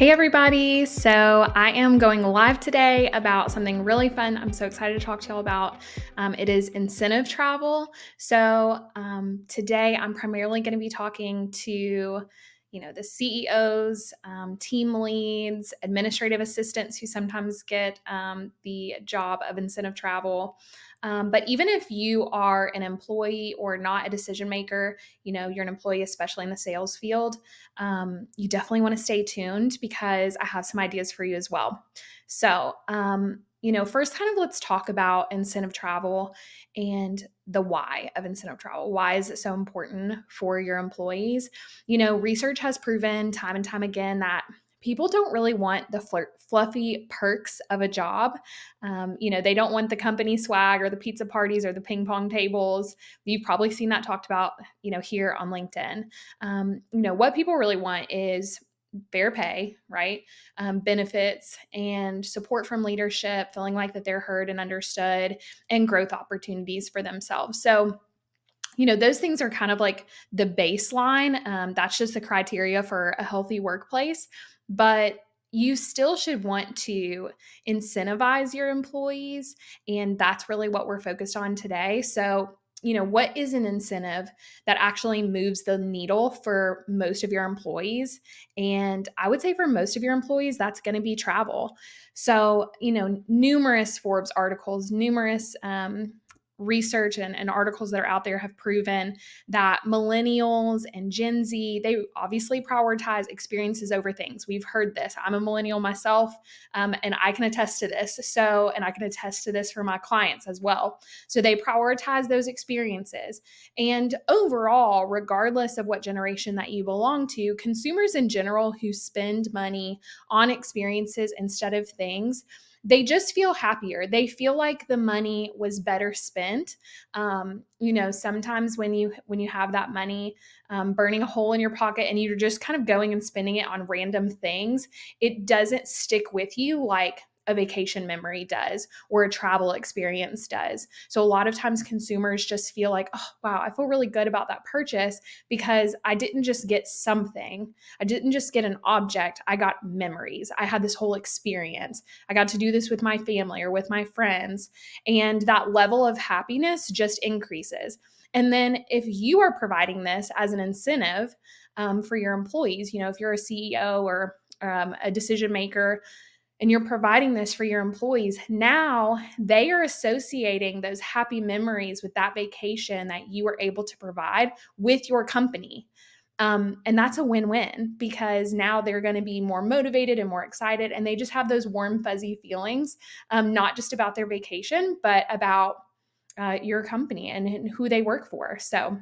Hey everybody! So I am going live today about something really fun. I'm so excited to talk to y'all about. It is incentive travel. So today I'm primarily going to be talking to, the CEOs, team leads, administrative assistants who sometimes get the job of incentive travel. But even if you are an employee or not a decision maker, you're an employee, especially in the sales field, you definitely want to stay tuned because I have some ideas for you as well. First, kind of let's talk about incentive travel and the why of incentive travel. Why is it so important for your employees? Research has proven time and time again that people don't really want the fluffy perks of a job. They don't want the company swag or the pizza parties or the ping pong tables. You've probably seen that talked about, here on LinkedIn. What people really want is fair pay, right? Benefits and support from leadership, feeling like that they're heard and understood, and growth opportunities for themselves. Those things are kind of like the baseline. That's just the criteria for a healthy workplace. But you still should want to incentivize your employees. And that's really what we're focused on today. What is an incentive that actually moves the needle for most of your employees? And I would say for most of your employees, that's going to be travel. Numerous Forbes articles, numerous research and articles that are out there have proven that millennials and Gen Z, they obviously prioritize experiences over things. We've heard this. I'm a millennial myself, and I can attest to this. And I can attest to this for my clients as well. So they prioritize those experiences. And overall, regardless of what generation that you belong to, consumers in general who spend money on experiences instead of things, they just feel happier. They feel like the money was better spent. Sometimes when you have that money burning a hole in your pocket and you're just kind of going and spending it on random things, it doesn't stick with you like a vacation memory does or a travel experience does. So a lot of times consumers just feel like, oh, wow, I feel really good about that purchase because I didn't just get something. I didn't just get an object. I got memories. I had this whole experience. I got to do this with my family or with my friends. And that level of happiness just increases. And then if you are providing this as an incentive for your employees, if you're a CEO or a decision maker, and you're providing this for your employees, now they are associating those happy memories with that vacation that you were able to provide with your company. And that's a win-win because now they're going to be more motivated and more excited, and they just have those warm, fuzzy feelings, not just about their vacation, but about your company and who they work for. So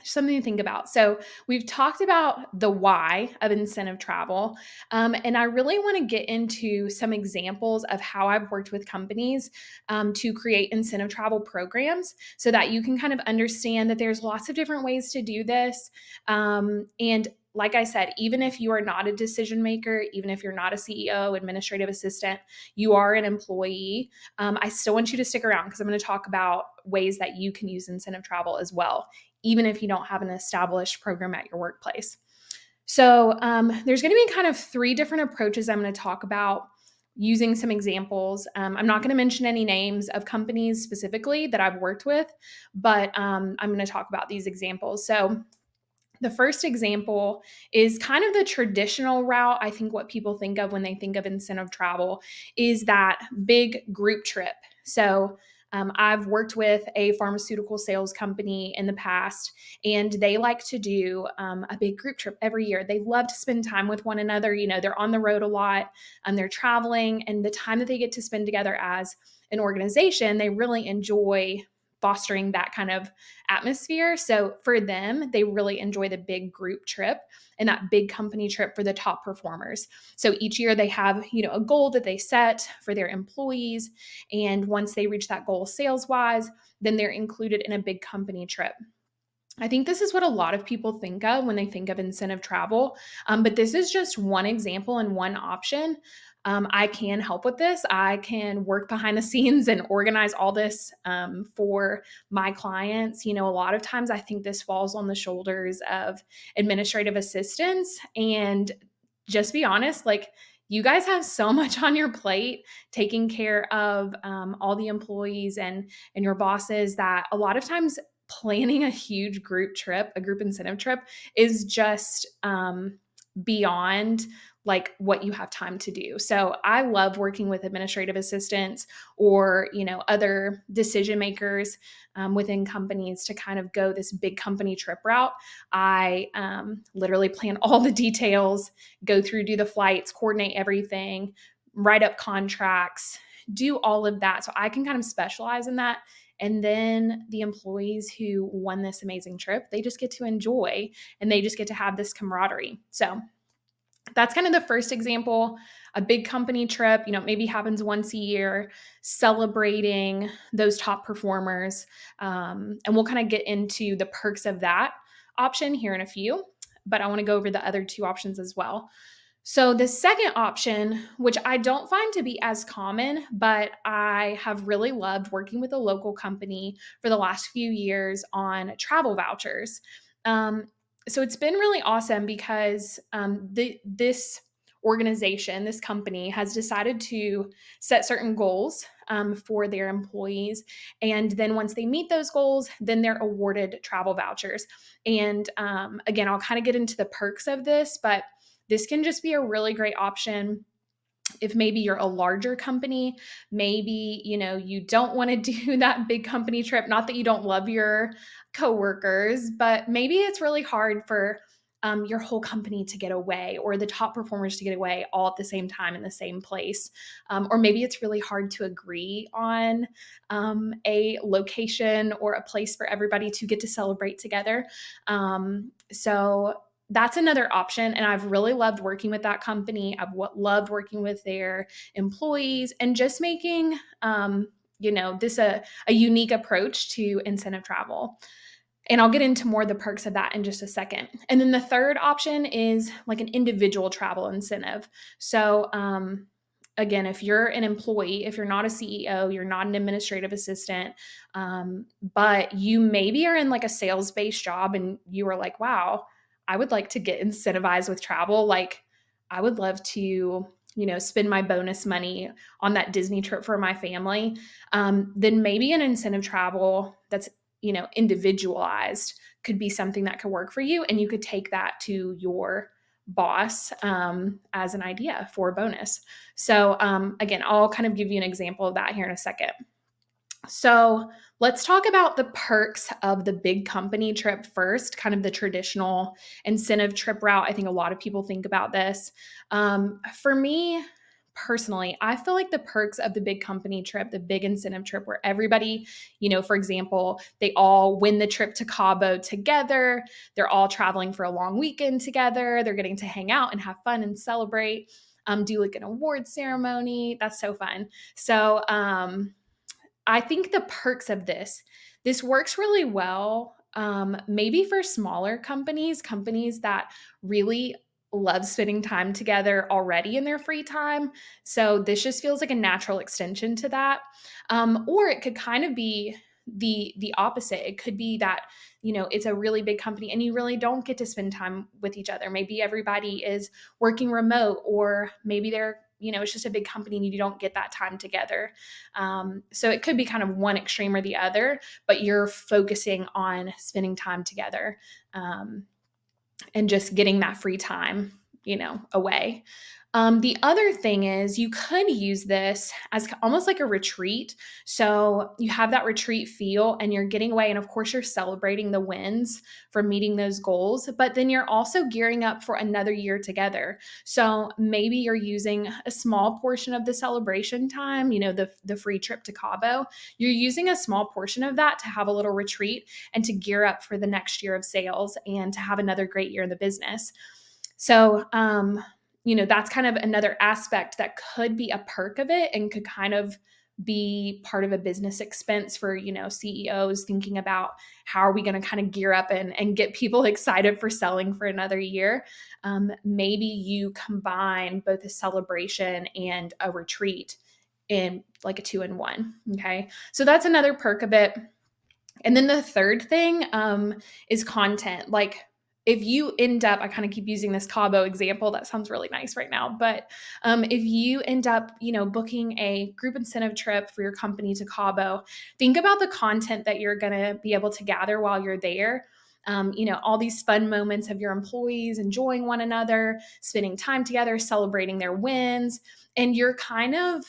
something to think about. So we've talked about the why of incentive travel, and I really want to get into some examples of how I've worked with companies to create incentive travel programs so that you can kind of understand that there's lots of different ways to do this. And like I said, even if you are not a decision maker, even if you're not a CEO, administrative assistant, you are an employee, I still want you to stick around because I'm going to talk about ways that you can use incentive travel as well, even if you don't have an established program at your workplace. There's going to be kind of three different approaches I'm going to talk about using some examples. I'm not going to mention any names of companies specifically that I've worked with, but I'm going to talk about these examples. So the first example is kind of the traditional route. I think what people think of when they think of incentive travel is that big group trip. I've worked with a pharmaceutical sales company in the past, and they like to do a big group trip every year. They love to spend time with one another. They're on the road a lot, and they're traveling, and the time that they get to spend together as an organization, they really enjoy fostering that kind of atmosphere. So for them, they really enjoy the big group trip and that big company trip for the top performers. So each year they have, a goal that they set for their employees. And once they reach that goal sales wise, then they're included in a big company trip. I think this is what a lot of people think of when they think of incentive travel, but this is just one example and one option. I can help with this. I can work behind the scenes and organize all this for my clients. A lot of times I think this falls on the shoulders of administrative assistants, and just be honest, like you guys have so much on your plate taking care of all the employees and your bosses that a lot of times planning a huge group trip, a group incentive trip, is just beyond like what you have time to do. So I love working with administrative assistants or, other decision makers within companies to kind of go this big company trip route. I literally plan all the details, go through, do the flights, coordinate everything, write up contracts, do all of that. So I can kind of specialize in that. And then the employees who won this amazing trip, they just get to enjoy and they just get to have this camaraderie. So that's kind of the first example. A big company trip, maybe happens once a year, celebrating those top performers. And we'll kind of get into the perks of that option here in a few, but I want to go over the other two options as well. So the second option, which I don't find to be as common, but I have really loved working with a local company for the last few years on travel vouchers. So it's been really awesome because this organization, this company, has decided to set certain goals for their employees. And then once they meet those goals, then they're awarded travel vouchers. And again, I'll kind of get into the perks of this, but this can just be a really great option if maybe you're a larger company, maybe, you don't want to do that big company trip. Not that you don't love your coworkers, but maybe it's really hard for your whole company to get away or the top performers to get away all at the same time in the same place. Or maybe it's really hard to agree on a location or a place for everybody to get to celebrate together. So that's another option. And I've really loved working with that company. I've loved working with their employees and just making, this a unique approach to incentive travel. And I'll get into more of the perks of that in just a second. And then the third option is like an individual travel incentive. So, again, if you're an employee, if you're not a CEO, you're not an administrative assistant, but you maybe are in like a sales-based job and you are like, wow, I would like to get incentivized with travel. Like, I would love to, spend my bonus money on that Disney trip for my family. Then maybe an incentive travel that's, individualized could be something that could work for you. And you could take that to your boss as an idea for a bonus. So again, I'll kind of give you an example of that here in a second. So let's talk about the perks of the big company trip first, kind of the traditional incentive trip route. I think a lot of people think about this. For me, personally, I feel like the perks of the big company trip, the big incentive trip where everybody, for example, they all win the trip to Cabo together. They're all traveling for a long weekend together. They're getting to hang out and have fun and celebrate, do like an award ceremony. That's so fun. So, I think the perks of this works really well, maybe for smaller companies that really love spending time together already in their free time. So this just feels like a natural extension to that. Or it could kind of be the opposite. It could be that, it's a really big company and you really don't get to spend time with each other. Maybe everybody is working remote, or maybe they're it's just a big company and you don't get that time together. So it could be kind of one extreme or the other, but you're focusing on spending time together and just getting that free time, away. The other thing is you could use this as almost like a retreat. So you have that retreat feel and you're getting away. And of course, you're celebrating the wins from meeting those goals, but then you're also gearing up for another year together. So maybe you're using a small portion of the celebration time, the free trip to Cabo. You're using a small portion of that to have a little retreat and to gear up for the next year of sales and to have another great year in the business. So, that's kind of another aspect that could be a perk of it and could kind of be part of a business expense for, CEOs thinking about how are we going to kind of gear up and get people excited for selling for another year. Maybe you combine both a celebration and a retreat in like a 2-in-1. Okay. So that's another perk of it. And then the third thing is content. Like, if you end up, I kind of keep using this Cabo example, that sounds really nice right now, but if you end up, booking a group incentive trip for your company to Cabo, think about the content that you're going to be able to gather while you're there. All these fun moments of your employees enjoying one another, spending time together, celebrating their wins, and you're kind of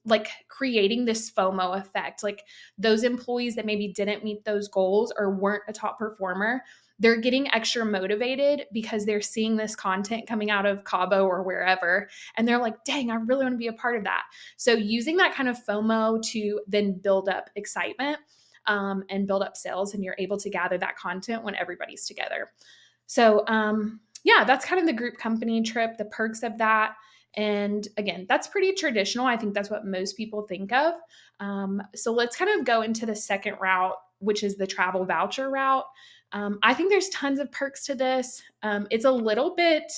like creating this FOMO effect. Like those employees that maybe didn't meet those goals or weren't a top performer, they're getting extra motivated because they're seeing this content coming out of Cabo or wherever. And they're like, dang, I really want to be a part of that. So using that kind of FOMO to then build up excitement and build up sales, and you're able to gather that content when everybody's together. So, yeah, that's kind of the group company trip, the perks of that. And again, that's pretty traditional. I think that's what most people think of. So let's kind of go into the second route, which is the travel voucher route. I think there's tons of perks to this. It's a little bit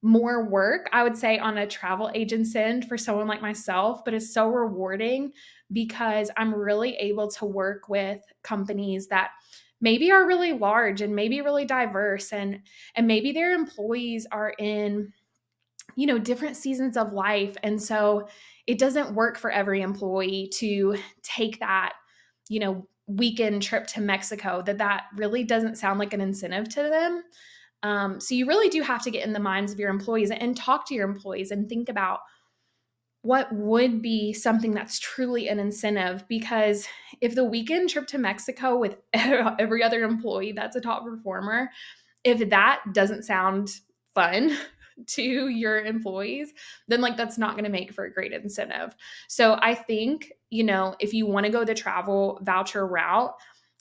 more work, I would say, on a travel agent's end for someone like myself, but it's so rewarding because I'm really able to work with companies that maybe are really large and maybe really diverse, and maybe their employees are in different seasons of life. And so it doesn't work for every employee to take that, weekend trip to Mexico, that really doesn't sound like an incentive to them. So you really do have to get in the minds of your employees and talk to your employees and think about what would be something that's truly an incentive. Because if the weekend trip to Mexico with every other employee that's a top performer, if that doesn't sound fun to your employees, then that's not going to make for a great incentive. So I think, if you want to go the travel voucher route,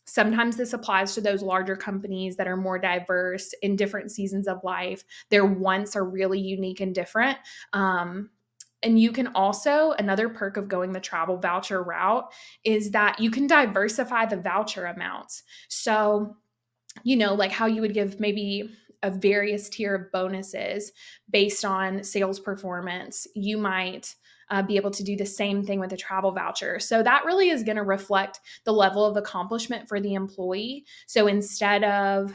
sometimes this applies to those larger companies that are more diverse in different seasons of life. Their wants are really unique and different. And you can also, another perk of going the travel voucher route is that you can diversify the voucher amounts. So like how you would give maybe a various tier of bonuses based on sales performance, you might be able to do the same thing with a travel voucher. So that really is going to reflect the level of accomplishment for the employee. So instead of,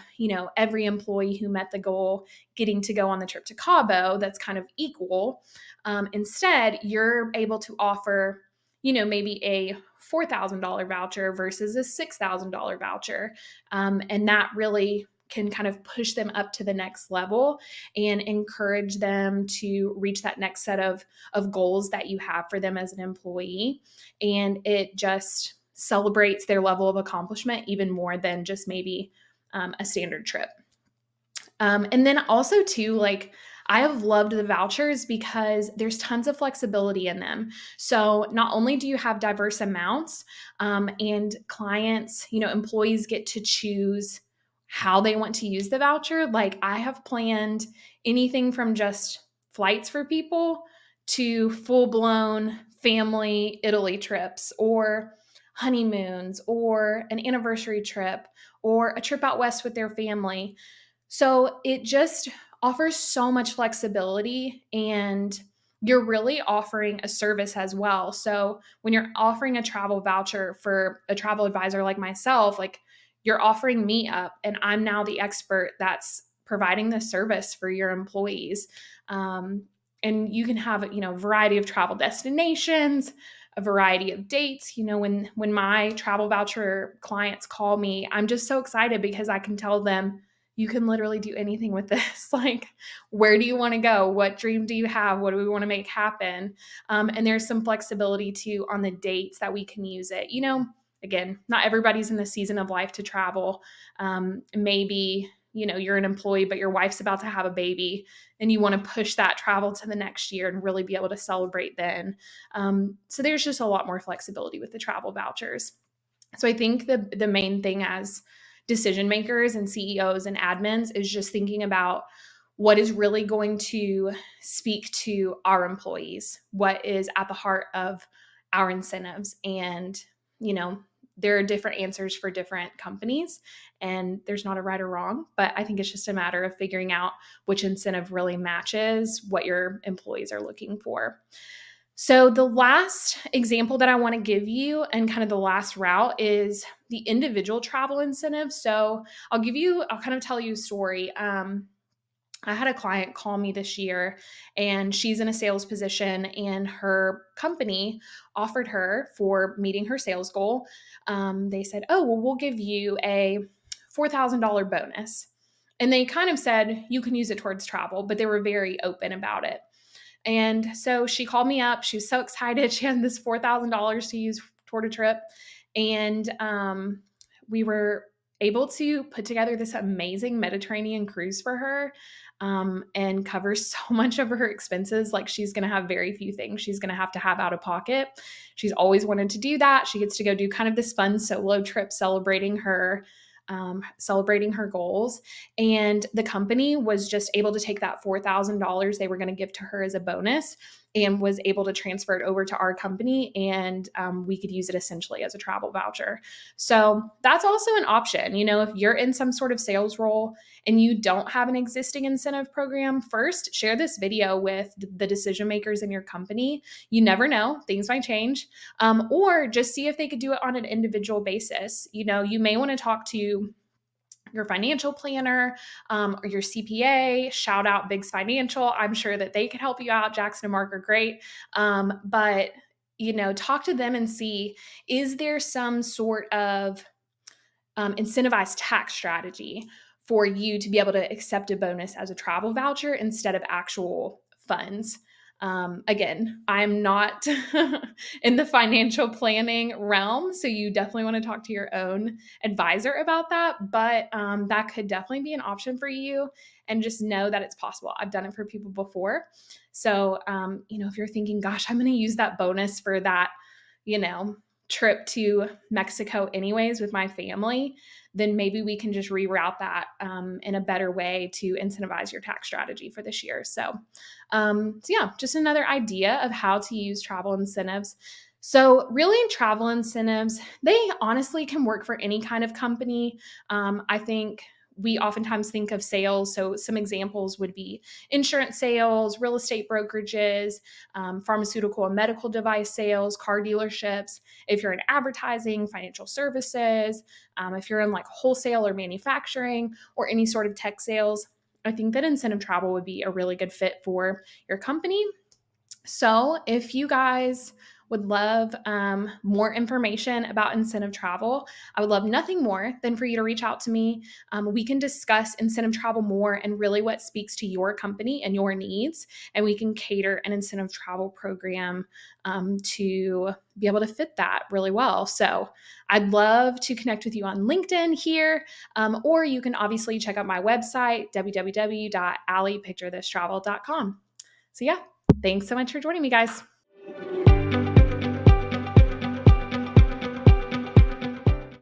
every employee who met the goal getting to go on the trip to Cabo, that's kind of equal. Instead, you're able to offer maybe a $4,000 voucher versus a $6,000 voucher. And that really can kind of push them up to the next level and encourage them to reach that next set of goals that you have for them as an employee. And it just celebrates their level of accomplishment even more than just maybe a standard trip. And then also too, I have loved the vouchers because there's tons of flexibility in them. So not only do you have diverse amounts, and clients, employees get to choose how they want to use the voucher. Like I have planned anything from just flights for people to full-blown family Italy trips, or honeymoons, or an anniversary trip, or a trip out west with their family. So it just offers so much flexibility, and you're really offering a service as well. So when you're offering a travel voucher for a travel advisor like myself, you're offering me up, and I'm now the expert that's providing the service for your employees. And you can have, a variety of travel destinations, a variety of dates. When my travel voucher clients call me, I'm just so excited because I can tell them, you can literally do anything with this. Where do you want to go? What dream do you have? What do we want to make happen? And there's some flexibility too on the dates that we can use it. Again, not everybody's in the season of life to travel. Maybe, you're an employee, but your wife's about to have a baby and you want to push that travel to the next year and really be able to celebrate then. So there's just a lot more flexibility with the travel vouchers. So I think the main thing as decision makers and CEOs and admins is just thinking about what is really going to speak to our employees, what is at the heart of our incentives. And, there are different answers for different companies, and there's not a right or wrong, but I think it's just a matter of figuring out which incentive really matches what your employees are looking for. So the last example that I want to give you and kind of the last route is the individual travel incentive. So I'll kind of tell you a story. I had a client call me this year and she's in a sales position and her company offered her for meeting her sales goal. They said, oh, well, we'll give you a $4,000 bonus. And they kind of said, you can use it towards travel, but they were very open about it. And so she called me up. She was so excited. She had this $4,000 to use toward a trip. And we were able to put together this amazing Mediterranean cruise for her, and cover so much of her expenses. Like, she's going to have very few things she's going to have out of pocket. She's always wanted to do that. She gets to go do kind of this fun solo trip celebrating her goals. And the company was just able to take that $4,000 they were going to give to her as a bonus and was able to transfer it over to our company. And we could use it essentially as a travel voucher. So that's also an option. If you're in some sort of sales role and you don't have an existing incentive program, first share this video with the decision makers in your company. You never know, things might change. Or just see if they could do it on an individual basis. You may want to talk to your financial planner, or your CPA. Shout out Biggs Financial. I'm sure that they could help you out. Jackson and Mark are great. But talk to them and see, is there some sort of incentivized tax strategy for you to be able to accept a bonus as a travel voucher instead of actual funds? Again, I'm not in the financial planning realm, so you definitely want to talk to your own advisor about that. But that could definitely be an option for you, and just know that it's possible. I've done it for people before. So, if you're thinking, gosh, I'm going to use that bonus for that, trip to Mexico anyways with my family, then maybe we can just reroute that in a better way to incentivize your tax strategy for this year. So yeah, just another idea of how to use travel incentives. So really, travel incentives, they honestly can work for any kind of company. I think we oftentimes think of sales. So some examples would be insurance sales, real estate brokerages, pharmaceutical and medical device sales, car dealerships. If you're in advertising, financial services, if you're in like wholesale or manufacturing or any sort of tech sales, I think that incentive travel would be a really good fit for your company. So if you guys would love more information about incentive travel, I would love nothing more than for you to reach out to me. We can discuss incentive travel more and really what speaks to your company and your needs, and we can cater an incentive travel program to be able to fit that really well. So I'd love to connect with you on LinkedIn here, or you can obviously check out my website, www.allypicturethistravel.com. So yeah, thanks so much for joining me, guys.